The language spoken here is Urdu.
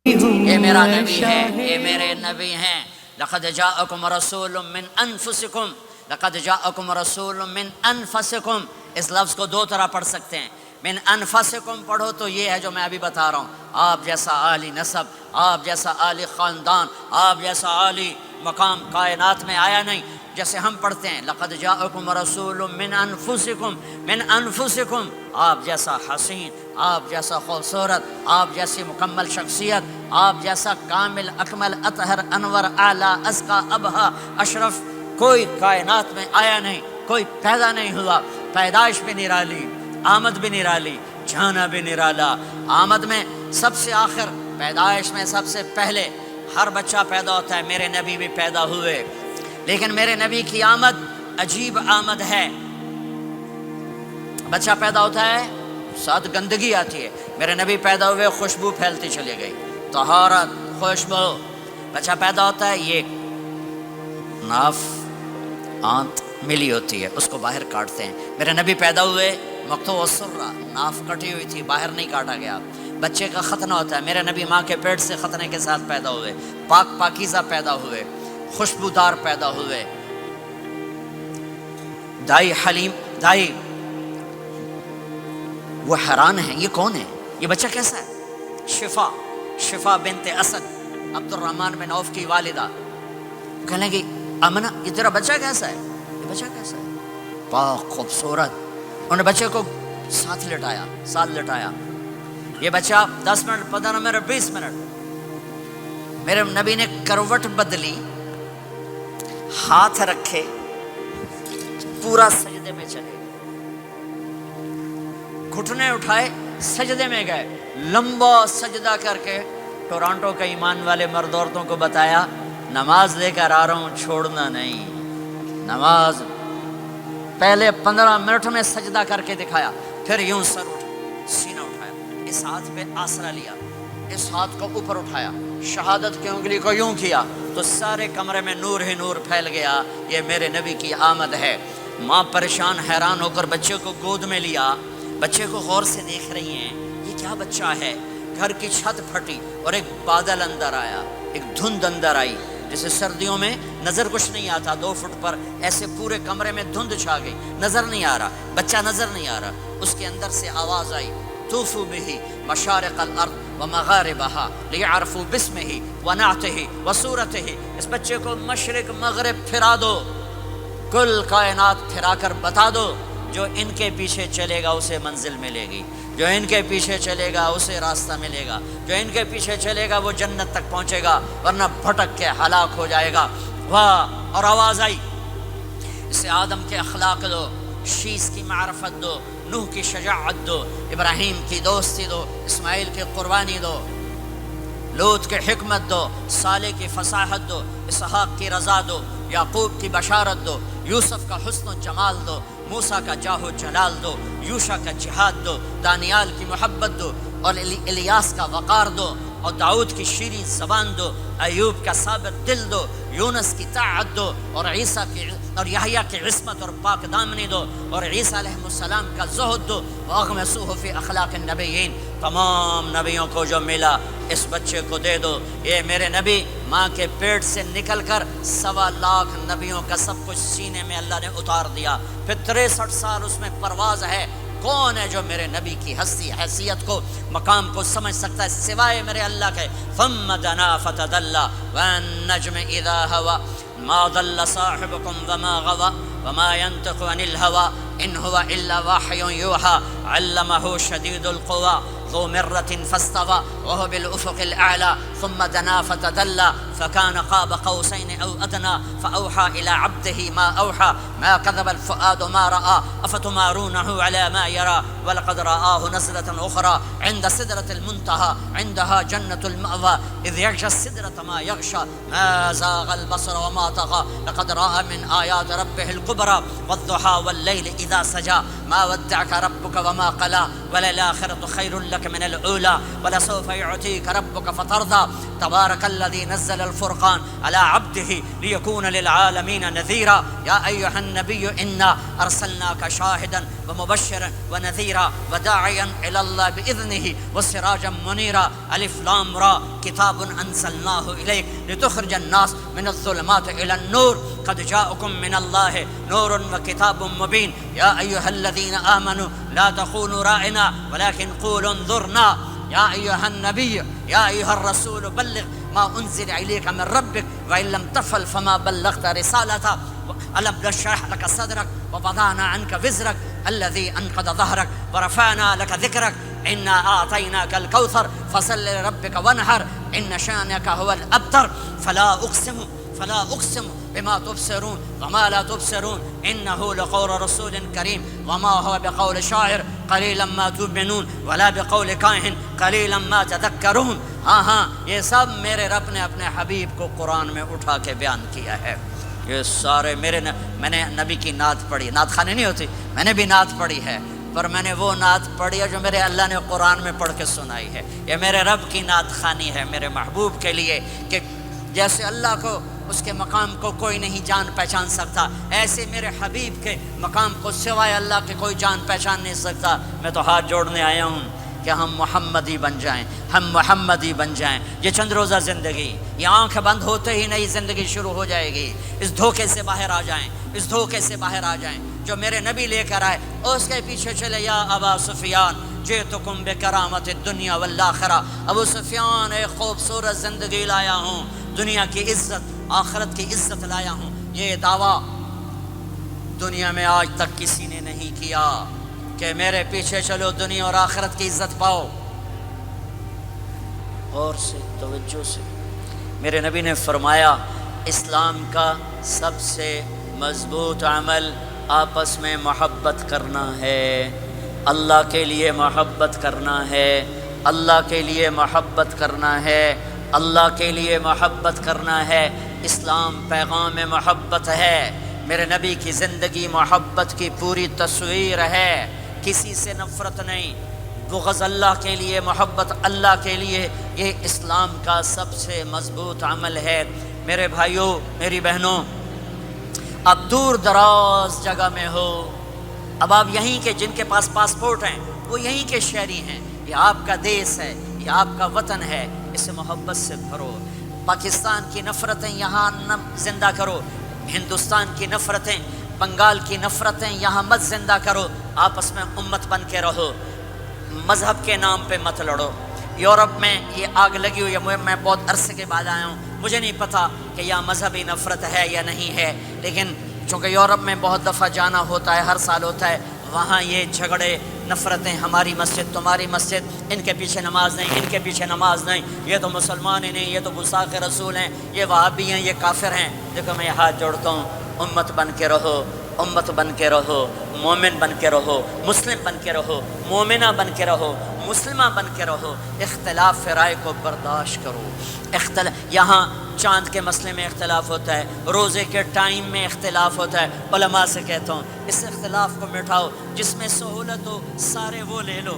یہ میرا نبی ہے، یہ میرے نبی ہیں۔ لقد جاءکم رسول من انفسکم، لقد جاءکم رسول من انفسکم، اس لفظ کو دو طرح پڑھ سکتے ہیں۔ من انفسکم پڑھو تو یہ ہے جو میں ابھی بتا رہا ہوں، آپ جیسا عالی نسب، آپ جیسا عالی خاندان، آپ جیسا عالی مقام کائنات میں آیا نہیں۔ جیسے ہم پڑھتے ہیں لقد جاءکم رسول من انفسکم، من انفسکم، آپ جیسا حسین، آپ جیسا خوبصورت، آپ جیسی مکمل شخصیت، آپ جیسا کامل اکمل اطہر انور اعلیٰ ازکیٰ ابہا اشرف کوئی کائنات میں آیا نہیں، کوئی پیدا نہیں ہوا۔ پیدائش بھی نرالی، آمد بھی نرالی، جانا بھی نرالا۔ آمد میں سب سے آخر، پیدائش میں سب سے پہلے۔ ہر بچہ پیدا ہوتا ہے، میرے نبی بھی پیدا ہوئے، لیکن میرے نبی کی آمد عجیب آمد ہے۔ بچہ پیدا ہوتا ہے، ساتھ گندگی آتی ہے، میرے نبی پیدا ہوئے، خوشبو پھیلتی چلی گئی، طہارت، خوشبو۔ بچہ پیدا ہوتا ہے، یہ ناف آنت ملی ہوتی ہے، اس کو باہر کاٹتے ہیں۔ میرے نبی پیدا ہوئے، مقطوع السرہ، ناف کٹی ہوئی تھی، باہر نہیں کاٹا گیا۔ بچے کا ختنہ ہوتا ہے، میرے نبی ماں کے پیٹ سے ختنے کے ساتھ پیدا ہوئے، پاک پاکیزہ پیدا ہوئے، خوشبودار پیدا ہوئے۔ دائی حلیم، دائی وہ حیران ہیں، یہ کون ہے، یہ بچہ کیسا ہے؟ شفا، شفا بنت اسد، عبد الرحمن بن عوف کی والدہ، کہنے لگی آمنہ یہ تیرا بچہ کیسا ہے، یہ بچہ کیسا ہے، پاک خوبصورت۔ انہوں نے بچے کو ساتھ لٹایا، یہ بچہ 10 منٹ 15 منٹ 20 منٹ، میرے نبی نے کروٹ بدلی، ہاتھ رکھے، پورا سجدے میں چلے، گھٹنے اٹھائے، سجدے میں گئے، لمبا سجدہ کر کے ٹورانٹو کے ایمان والے مرد عورتوں کو بتایا نماز لے کر آ رہا ہوں، چھوڑنا نہیں۔ نماز پہلے 15 منٹ میں سجدہ کر کے دکھایا، پھر یوں سر اٹھا، سینہ اٹھایا، اس ہاتھ پہ آسرا لیا، اس ہاتھ کو اوپر اٹھایا، شہادت کی انگلی کو یوں کیا تو سارے کمرے میں نور ہی نور پھیل گیا۔ یہ میرے نبی کی آمد ہے۔ ماں پریشان حیران ہو کر بچے کو گود میں لیا، بچے کو غور سے دیکھ رہی ہیں، یہ کیا بچہ ہے؟ گھر کی چھت پھٹی اور ایک بادل اندر آیا، ایک دھند اندر آئی، جیسے سردیوں میں نظر کچھ نہیں آتا، 2 فٹ پر ایسے پورے کمرے میں دھند چھا گئی، نظر نہیں آ رہا، بچہ نظر نہیں آ رہا۔ اس کے اندر سے آواز آئی طوفوا بہ مشارق الارض ومغاربہا لیعرفوا باسمہ ونعتہ وصورتہ۔ اس بچے کو مشرق مغرب پھرا دو، کل کائنات پھرا کر بتا دو، جو ان کے پیچھے چلے گا اسے منزل ملے گی، جو ان کے پیچھے چلے گا اسے راستہ ملے گا، جو ان کے پیچھے چلے گا وہ جنت تک پہنچے گا، ورنہ بھٹک کے ہلاک ہو جائے گا۔ واہ! اور آواز آئی اسے آدم کے اخلاق دو، شیس کی معرفت دو، نوح کی شجاعت دو، ابراہیم کی دوستی دو، اسماعیل کی قربانی دو، لوط کی حکمت دو، صالح کی فصاحت دو، اسحاق کی رضا دو، یعقوب کی بشارت دو، یوسف کا حسن و جمال دو، موسیٰ کا جاہ و جلال دو، یوشع کا جہاد دو، دانیال کی محبت دو، اور الیاس کا وقار دو، اور داؤد کی شیریں زبان دو، ایوب کا ثابت دل دو، یونس کی طاعت دو، اور عیسیٰ کی اور یحییٰ کی عصمت اور پاک دامنی دو، اور عیسیٰ علیہ السلام کا زہد دو، واغمسوہ فی اخلاق النبیین۔ تمام نبیوں کو جو ملا اس بچے کو دے دو۔ یہ میرے نبی ماں کے پیٹ سے نکل کر 1.25 لاکھ نبیوں کا سب کچھ سینے میں اللہ نے اتار دیا، پھر 63 سال اس میں پرواز ہے۔ کون ہے جو میرے نبی کی ہستی حیثیت کو مقام کو سمجھ سکتا ہے سوائے میرے اللہ کے؟ ثم دنا فتدلى والنجم اذا هوى ما ضل صاحبكم وما غوى وما ينطق عن الهوى ان هو الا وحي يوحى علمه شديد القوى ذو مرة فاستوى وهو بالأفق الأعلى ثم دنا فتدلى فكان قاب قوسين أو أدنى فأوحى إلى عبده ما أوحى ما كذب الفؤاد ما رأى أفتمارونه على ما يرى ولقد رآه نزلة أخرى عند سدرة المنتهى عندها جنة المأوى إذ يغشى السدرة ما يغشى ما زاغ البصر وما طغى لقد رأى من آيات ربه الكبرى والضحى والليل إذا سجى ما ودعك ربك وما قلى وللآخرة خير لك من الأولى ولسوف يعطيك ربك فترضى تبارک الذی نزل الفرقان علی عبدہ لیکون للعالمین نذیرا یا ایھا النبی انا ارسلناک شاہدا ومبشرا ونذیرا وداعیا الی اللہ باذنہ وسراجا منیرا الف لام را کتاب انزلناہ الیک لتخرج الناس من الظلمات الی النور قد جاءکم من اللہ نور وکتاب مبین یا ایھا الذین آمنوا لا تخونوا رائنا ولكن قولوا انظرنا یا ایھا النبی یا ایھا الرسول بلغ ما انزل الیک من ربک وان لم تفعل فما بلغت رسالته ألم نشرح لك صدرك ووضعنا عنك وزرك الذي أنقض ظهرك ورفعنا لك ذكرك إنا أعطيناك الكوثر فصل لربك وانحر إن شانك هو الأبتر فلا أقسم بما تبصرون وما لا تبصرون إنه لقول رسول كريم وما هو بقول شاعر قليلا ما تؤمنون ولا بقول كاهن قليلا ما تذكرون. ہاں یہ سب میرے رب نے اپنے حبیب کو قرآن میں اٹھا کے بیان کیا ہے. یہ سارے میں نے نبی کی نعت پڑھی. نعت خانی نہیں ہوتی، میں نے بھی نعت پڑھی ہے، پر میں نے وہ نعت پڑھی ہے جو میرے اللہ نے قرآن میں پڑھ کے سنائی ہے. یہ میرے رب کی نعت خانی ہے میرے محبوب کے لیے، کہ جیسے اللہ کو اس کے مقام کو کوئی نہیں جان پہچان سکتا، ایسے میرے حبیب کے مقام کو سوائے اللہ کے کوئی جان پہچان نہیں سکتا. میں تو ہاتھ جوڑنے آیا ہوں کہ ہم محمدی بن جائیں، ہم محمدی بن جائیں. یہ چند روزہ زندگی، یہ آنکھ بند ہوتے ہی نئی زندگی شروع ہو جائے گی. اس دھوکے سے باہر آ جائیں، اس دھوکے سے باہر آ جائیں جو میرے نبی لے کر آئے. اور اس کے پیچھے چلے یا ابا سفیان جئتکم بکرامت الدنیا والآخرہ. ابو سفیان ایک خوبصورت زندگی لایا ہوں، دنیا کی عزت آخرت کی عزت لایا ہوں. یہ دعویٰ دنیا میں آج تک کسی نے نہیں کیا کہ میرے پیچھے چلو دنیا اور آخرت کی عزت پاؤ. اور سے توجہ سے میرے نبی نے فرمایا اسلام کا سب سے مضبوط عمل آپس میں محبت کرنا ہے. اللہ کے لیے محبت کرنا ہے، اللہ کے لیے محبت کرنا ہے، اللہ کے لیے محبت کرنا ہے. اسلام پیغام محبت ہے. میرے نبی کی زندگی محبت کی پوری تصویر ہے. کسی سے نفرت نہیں، بغض اللہ کے لیے، محبت اللہ کے لیے. یہ اسلام کا سب سے مضبوط عمل ہے. میرے بھائیوں، میری بہنوں، اب دور دراز جگہ میں ہو، اب آپ یہیں کے جن کے پاس پاسپورٹ ہیں وہ یہیں کے شہری ہیں. یہ آپ کا دیس ہے، یہ آپ کا وطن ہے، اسے محبت سے بھرو. پاکستان کی نفرتیں یہاں نہ زندہ کرو، ہندوستان کی نفرتیں، بنگال کی نفرتیں یہاں مت زندہ کرو. آپس میں امت بن کے رہو، مذہب کے نام پہ مت لڑو. یورپ میں یہ آگ لگی ہوئی ہے، میں بہت عرصے کے بعد آیا ہوں، مجھے نہیں پتا کہ یہاں مذہبی نفرت ہے یا نہیں ہے، لیکن چونکہ یورپ میں بہت دفعہ جانا ہوتا ہے، ہر سال ہوتا ہے، وہاں یہ جھگڑے نفرتیں، ہماری مسجد تمہاری مسجد، ان کے پیچھے نماز نہیں، ان کے پیچھے نماز نہیں، یہ تو مسلمان ہی نہیں، یہ تو گستاخ رسول ہیں، یہ وہابی ہیں، یہ کافر ہیں. دیکھو میں ہاتھ جوڑتا ہوں، امت بن کے رہو، امت بن کے رہو، مومن بن کے رہو، مسلم بن کے رہو، مومنہ بن کے رہو، مسلمہ بن کے رہو. اختلاف رائے کو برداشت کرو. یہاں چاند کے مسئلے میں اختلاف ہوتا ہے، روزے کے ٹائم میں اختلاف ہوتا ہے. علماء سے کہتا ہوں اس اختلاف کو مٹھاؤ. جس میں سہولت ہو سارے وہ لے لو،